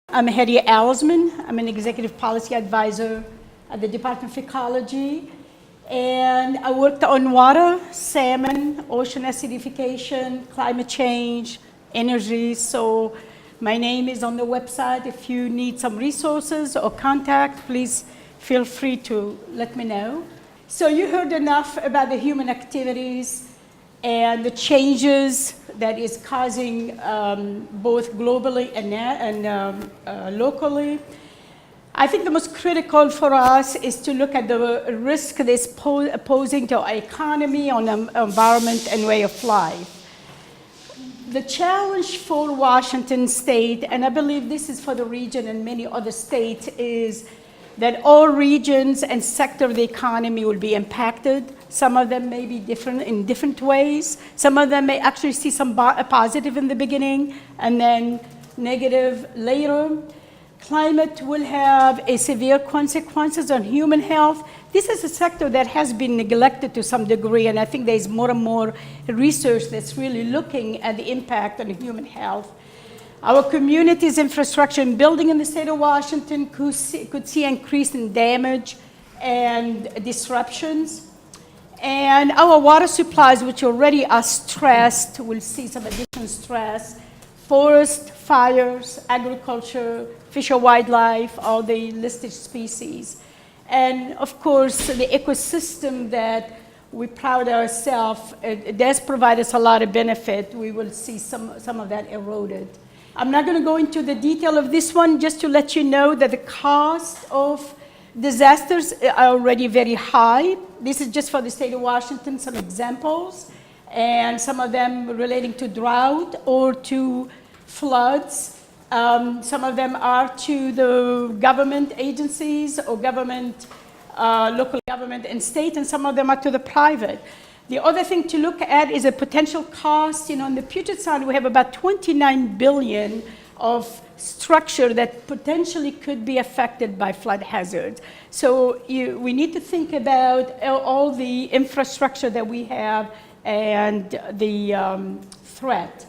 I'm Hedia Adelsman. I'm an executive policy advisor at the Department of Ecology. And I worked on water, salmon, ocean acidification, climate change, energy. So my name is on the website. If you need some resources or contact, please feel free to let me know. So you heard enough about the human activities and the changes that is causing both globally and locally. I think the most critical for us is to look at the risk that is posing to our economy, on the environment, and way of life. The challenge for Washington State, and I believe this is for the region and many other states, is that all regions and sectors of the economy will be impacted. Some of them may be different in different ways. Some of them may actually see some positive in the beginning and then negative later. Climate will have a severe consequences on human health. This is a sector that has been neglected to some degree, and I think there's more and more research that's really looking at the impact on human health. Our community's infrastructure and building in the state of Washington could see increase in damage and disruptions. And our water supplies, which already are stressed, will see some additional stress. Forest, fires, agriculture, fish or wildlife, all the listed species. And of course, the ecosystem that we proud ourselves, it does provide us a lot of benefit. We will see some of that eroded. I'm not going to go into the detail of this one, just to let you know that the cost of disasters are already very high. This is just for the state of Washington, some examples, and some of them relating to drought or to floods. Some of them are to the government agencies or government, local government and state, and some of them are to the private. The other thing to look at is a potential cost. On the Puget Sound, we have about $29 billion of structure that potentially could be affected by flood hazards. So we need to think about all the infrastructure that we have and the threat.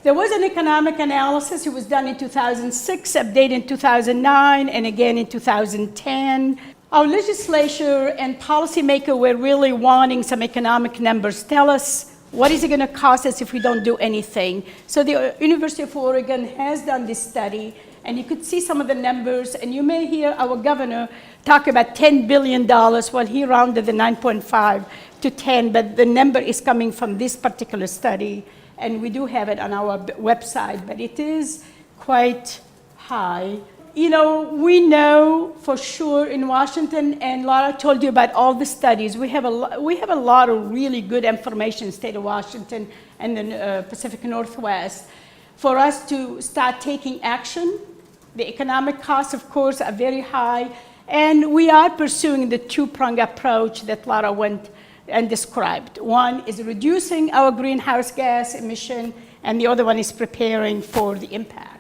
There was an economic analysis. It was done in 2006, updated in 2009, and again in 2010. Our legislature and policymakers were really wanting some economic numbers. Tell us, what is it going to cost us if we don't do anything? So the University of Oregon has done this study, and you could see some of the numbers, and you may hear our governor talk about $10 billion, while he rounded the 9.5 to 10, but the number is coming from this particular study, and we do have it on our website, but it is quite high. We know for sure in Washington, and Laura told you about all the studies, we have a lot of really good information in the state of Washington and the Pacific Northwest for us to start taking action. The economic costs, of course, are very high, and we are pursuing the two-pronged approach that Laura went and described. One is reducing our greenhouse gas emission, and the other one is preparing for the impacts.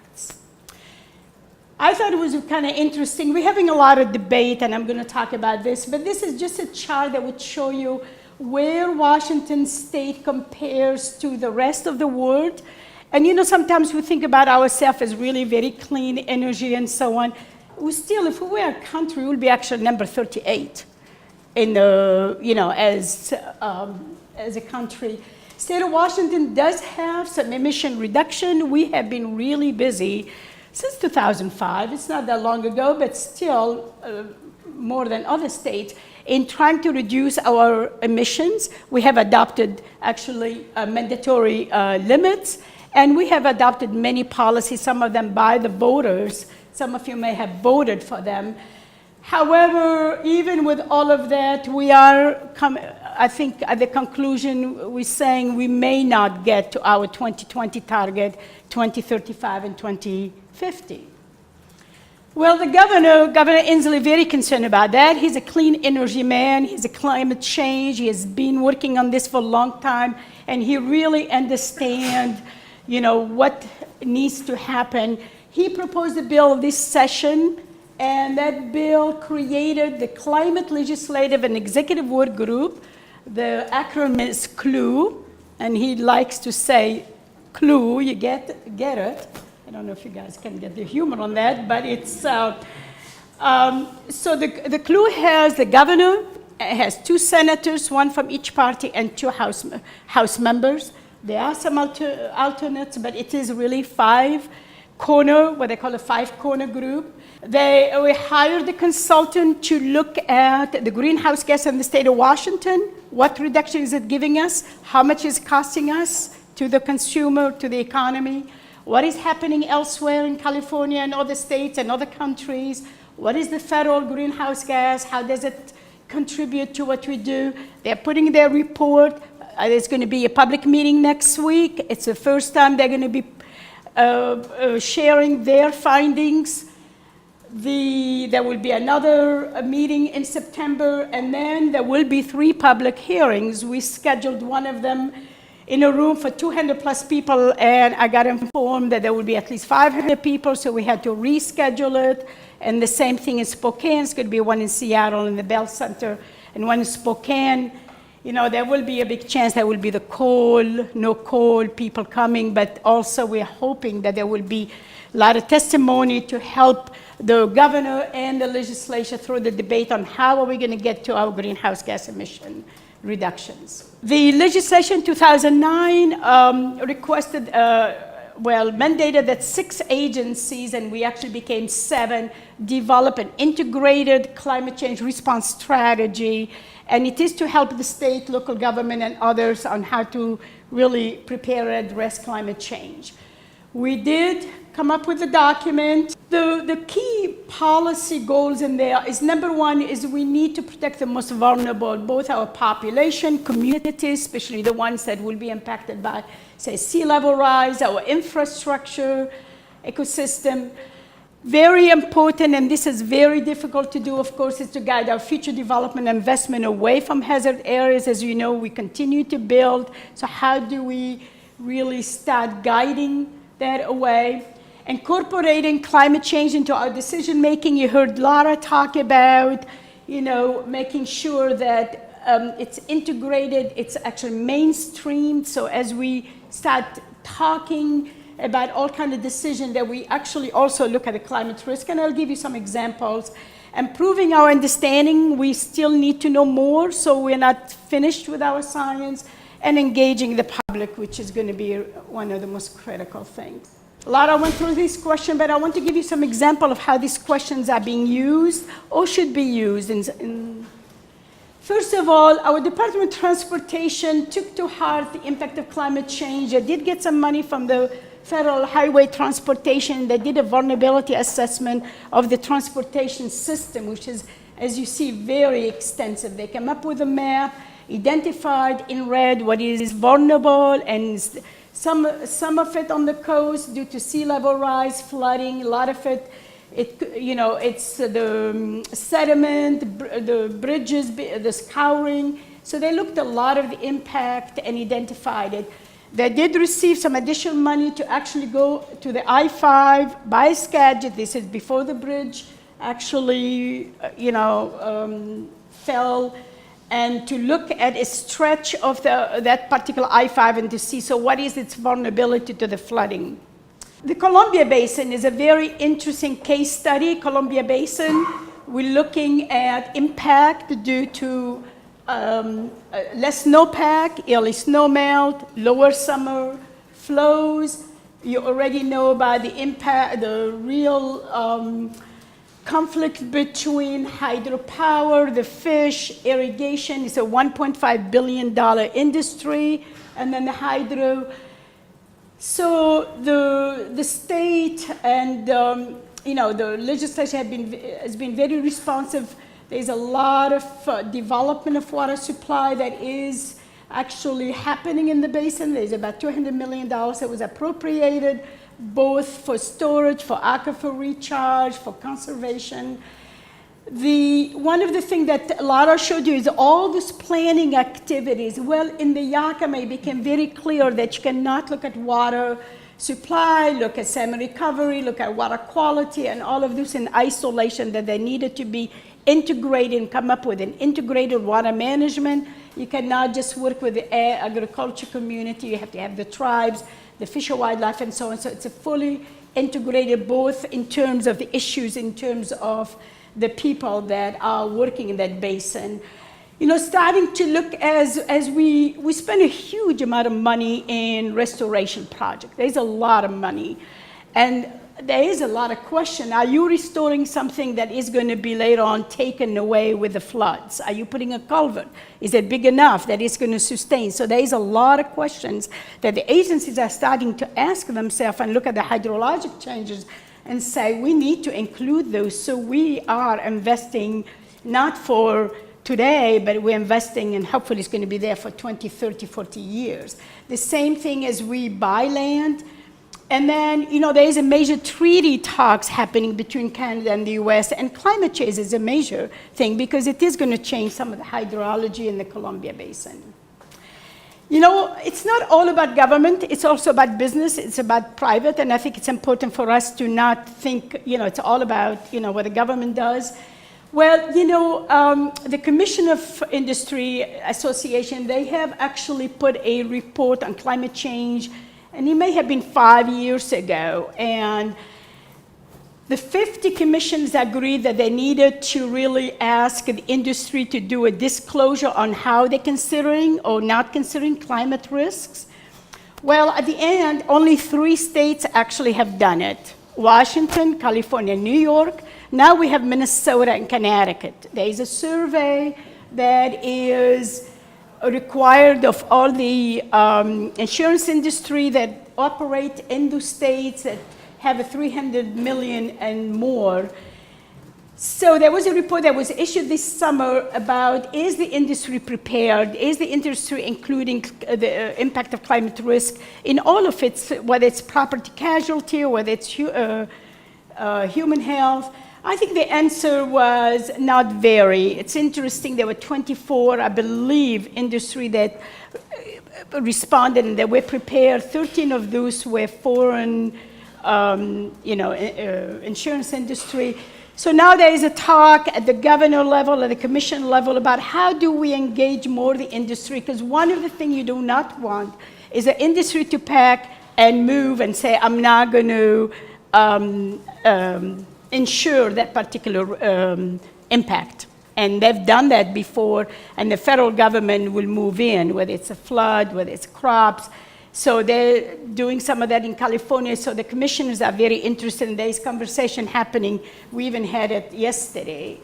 I thought it was kind of interesting. We're having a lot of debate, and I'm going to talk about this, but this is just a chart that would show you where Washington State compares to the rest of the world. And sometimes we think about ourselves as really very clean energy and so on. We still, if we were a country, we would be actually number 38 in the, as a country. State of Washington does have some emission reduction. We have been really busy since 2005, it's not that long ago, but still more than other states, in trying to reduce our emissions. We have adopted actually mandatory limits, and we have adopted many policies, some of them by the voters. Some of you may have voted for them. However, even with all of that, we are, I think at the conclusion, we're saying we may not get to our 2020 target, 2035 and 2050. Well, Governor Inslee, very concerned about that. He's a clean energy man. He's a climate change. He has been working on this for a long time, and he really understands, what needs to happen. He proposed a bill this session, and that bill created the Climate Legislative and Executive Work Group. The acronym is CLUE, and he likes to say CLUE, you get it. don't know if you guys can get the humor on that, but it's, so the clue has the governor, has 2 senators, 1 from each party, and 2 House members. There are some alternates, but it is really 5-corner, what they call a 5-corner group. We hired a consultant to look at the greenhouse gas in the state of Washington. What reduction is it giving us? How much is it costing us to the consumer, to the economy? What is happening elsewhere in California and other states and other countries? What is the federal greenhouse gas? How does it contribute to what we do? They're putting their report. There's going to be a public meeting next week. It's the first time they're going to be sharing their findings. There will be another meeting in September, and then there will be 3 public hearings. We scheduled one of them in a room for 200 plus people, and I got informed that there will be at least 500 people, so we had to reschedule it. And the same thing in Spokane. It's going to be one in Seattle in the Bell Center, and one in Spokane. You know, there will be a big chance there will be the no coal people coming, but also we're hoping that there will be a lot of testimony to help the governor and the legislature through the debate on how are we going to get to our greenhouse gas emission reductions. The legislation in 2009 requested, mandated that 6 agencies, and we actually became 7, develop an integrated climate change response strategy. And it is to help the state, local government, and others on how to really prepare and address climate change. We did come up with a document. The key policy goals in there is, number 1, is we need to protect the most vulnerable, both our population, communities, especially the ones that will be impacted by, say, sea level rise, our infrastructure, ecosystem. Very important, and this is very difficult to do, of course, is to guide our future development and investment away from hazard areas. As you know, we continue to build. So how do we really start guiding that away? Incorporating climate change into our decision making. You heard Laura talk about, you know, making sure that it's integrated, it's actually mainstreamed. So as we start talking about all kinds of decisions, that we actually also look at the climate risk. And I'll give you some examples. Improving our understanding, we still need to know more, so we're not finished with our science. And engaging the public, which is going to be one of the most critical things. Laura went through this question, but I want to give you some example of how these questions are being used or should be used. First of all, our Department of Transportation took to heart the impact of climate change. They did get some money from the Federal Highway Transportation. They did a vulnerability assessment of the transportation system, which is, as you see, very extensive. They came up with a map, identified in red what is vulnerable, and some of it on the coast due to sea level rise, flooding. A lot of it, it's the sediment, the bridges, the scouring. So they looked at a lot of the impact and identified it. They did receive some additional money to actually go to the I-5 by Skagit. This is before the bridge actually, fell, and to look at a stretch of that particular I-5 and to see, so what is its vulnerability to the flooding. The Columbia Basin is a very interesting case study. Columbia Basin, we're looking at impact due to less snowpack, early snowmelt, lower summer flows. You already know about the impact, the real conflict between hydropower, the fish, irrigation. It's a $1.5 billion industry, and then the hydro. So the state and the legislature has been very responsive. There's a lot of development of water supply that is actually happening in the basin. There's about $200 million that was appropriated, both for storage, for aquifer recharge, for conservation. One of the things that Lara showed you is all these planning activities. Well, in the Yakima, it became very clear that you cannot look at water supply, look at salmon recovery, look at water quality, and all of this in isolation, that they needed to be integrated and come up with an integrated water management. You cannot just work with the agriculture community. You have to have the tribes, the fish and wildlife, and so on. So it's a fully integrated both in terms of the issues, in terms of the people that are working in that basin. You know, starting to look as we spend a huge amount of money in restoration projects. There's a lot of money. And there is a lot of question. Are you restoring something that is going to be later on taken away with the floods? Are you putting a culvert? Is it big enough that it's going to sustain? So there is a lot of questions that the agencies are starting to ask themselves and look at the hydrologic changes and say, we need to include those. So we are investing not for today, but we're investing, and hopefully it's going to be there for 20, 30, 40 years. The same thing as we buy land. And then, you know, there is a major treaty talks happening between Canada and the US, and climate change is a major thing because it is going to change some of the hydrology in the Columbia Basin. You know, it's not all about government, it's also about business, it's about private, and I think it's important for us to not think, you know, it's all about, you know, what the government does. Well, you know, the Commission of Industry Association, they have actually put a report on climate change, and it may have been 5 years ago, and the 50 commissions agreed that they needed to really ask the industry to do a disclosure on how they're considering or not considering climate risks. Well, at the end, only 3 states actually have done it: Washington, California, New York. Now we have Minnesota and Connecticut. There is a survey that is required of all the insurance industry that operate in those states that have a 300 million and more. So there was a report that was issued this summer about, is the industry prepared? Is the industry including the impact of climate risk in all of its, whether it's property casualty or whether it's human health? I think the answer was not very. It's interesting, there were 24, I believe, industry that responded and they were prepared. 13 of those were foreign, insurance industry. So now there is a talk at the governor level, at the commission level, about how do we engage more the industry, because one of the things you do not want is the industry to pack and move and say, I'm not going to ensure that particular impact. And they've done that before, and the federal government will move in, whether it's a flood, whether it's crops. So they're doing some of that in California, so the commissioners are very interested in this conversation happening. We even had it yesterday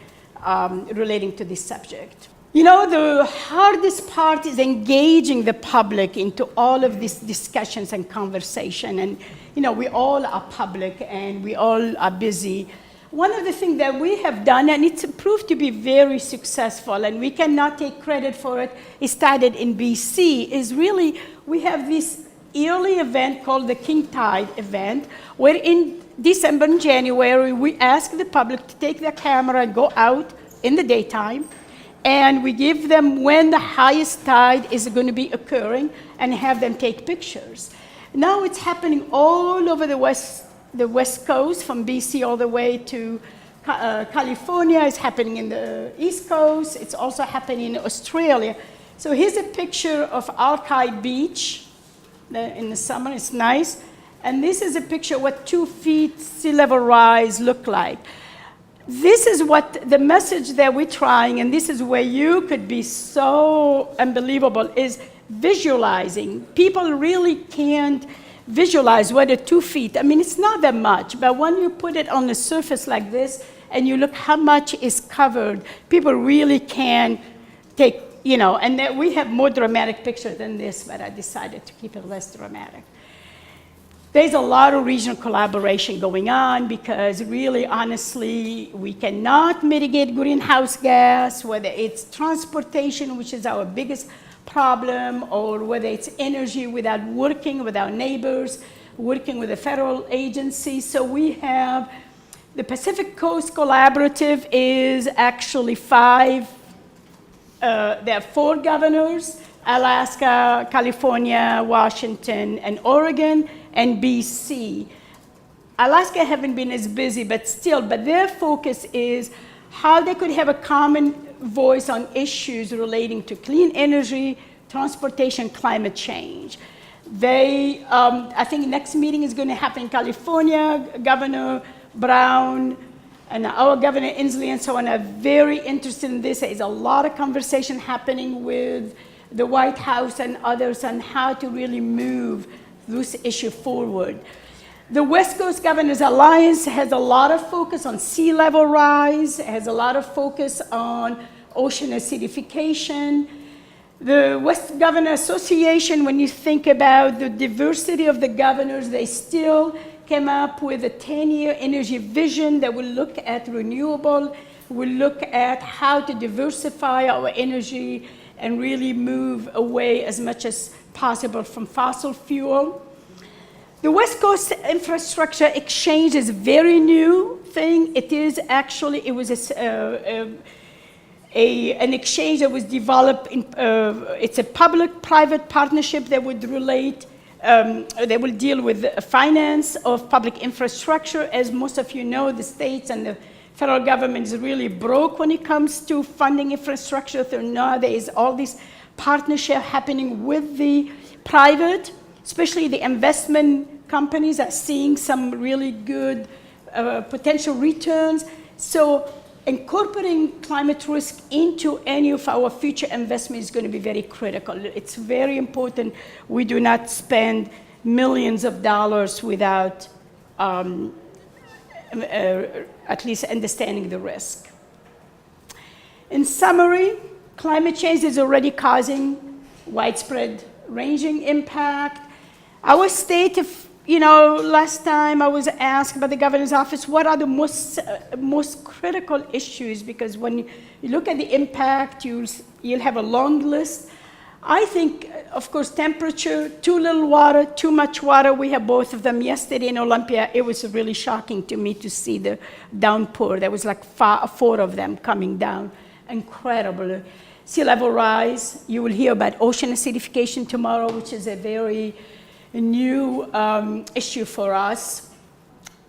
relating to this subject. You know, the hardest part is engaging the public into all of these discussions and conversation. And, you know, we all are public and we all are busy. One of the things that we have done, and it's proved to be very successful, and we cannot take credit for it, it started in BC, is really, we have this yearly event called the King Tide event, where in December and January, we ask the public to take their camera and go out in the daytime, and we give them when the highest tide is going to be occurring and have them take pictures. Now it's happening all over the West Coast, from BC all the way to California. It's happening in the East Coast. It's also happening in Australia. So here's a picture of Alki Beach in the summer. It's nice. And this is a picture of what 2 feet sea level rise look like. This is what the message that we're trying, and this is where you could be so unbelievable, is visualizing. People really can't visualize what 2 feet, I mean, it's not that much, but when you put it on the surface like this and you look how much is covered, people really can take, you know, and then we have more dramatic picture than this, but I decided to keep it less dramatic. There's a lot of regional collaboration going on because really, honestly, we cannot mitigate greenhouse gas, whether it's transportation, which is our biggest problem, or whether it's energy, without working with our neighbors, working with the federal agencies. So we have the Pacific Coast Collaborative is actually 5, there are 4 governors: Alaska, California, Washington, and Oregon, and BC. Alaska haven't been as busy, but still, but their focus is how they could have a common voice on issues relating to clean energy, transportation, climate change. I think next meeting is going to happen in California. Governor Brown and our Governor Inslee and so on are very interested in this. There's a lot of conversation happening with the White House and others on how to really move this issue forward. The West Coast Governors Alliance has a lot of focus on sea level rise, has a lot of focus on ocean acidification. The West Governor Association, when you think about the diversity of the governors, they still came up with a 10-year energy vision that will look at renewable, will look at how to diversify our energy and really move away as much as possible from fossil fuel. The West Coast Infrastructure Exchange is a very new thing. It is actually, it was an exchange that was developed, it's a public-private partnership that would relate, that will deal with the finance of public infrastructure. As most of you know, the states and the federal government is really broke when it comes to funding infrastructure. So now there is all this partnership happening with the private, especially the investment companies are seeing some really good potential returns. So incorporating climate risk into any of our future investment is going to be very critical. It's very important we do not spend millions of dollars without at least understanding the risk. In summary, climate change is already causing widespread ranging impact. Our state, last time I was asked by the governor's office, what are the most critical issues? Because when you look at the impact, you'll have a long list. I think, of course, temperature, too little water, too much water. We have both of them. Yesterday in Olympia, it was really shocking to me to see the downpour. There was like 4 of them coming down. Incredible. Sea level rise. You will hear about ocean acidification tomorrow, which is a very new issue for us.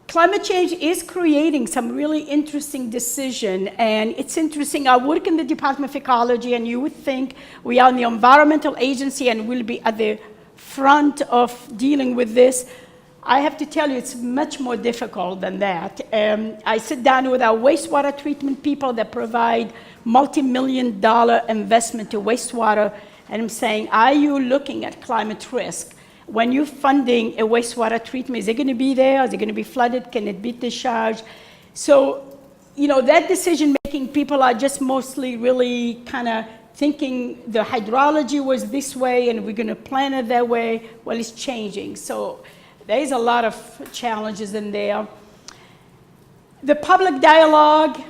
Climate change is creating some really interesting decision, and it's interesting. I work in the Department of Ecology, and you would think we are in the environmental agency and we'll be at the front of dealing with this. I have to tell you, it's much more difficult than that. I sit down with our wastewater treatment people that provide multi-million-dollar investment to wastewater, and I'm saying, are you looking at climate risk? When you're funding a wastewater treatment, is it going to be there? Is it going to be flooded? Can it be discharged? So, that decision-making, people are just mostly really kind of thinking the hydrology was this way and we're going to plan it that way. Well, it's changing. So there is a lot of challenges in there. The public dialogue,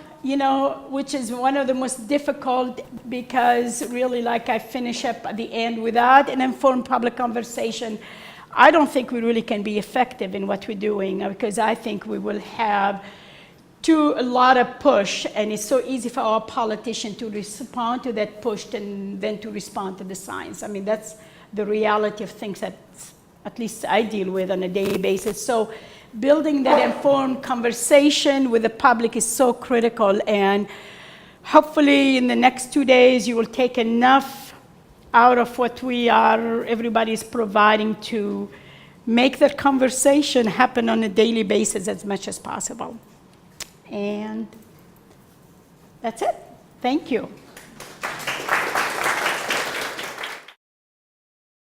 which is one of the most difficult, because really, like I finish up at the end, without an informed public conversation, I don't think we really can be effective in what we're doing, because I think we will have a lot of push, and it's so easy for our politicians to respond to that push and then to respond to the science. I mean, that's the reality of things that at least I deal with on a daily basis. So building that informed conversation with the public is so critical, and hopefully in the next 2 days you will take enough out of what everybody's providing to make that conversation happen on a daily basis as much as possible. And that's it. Thank you.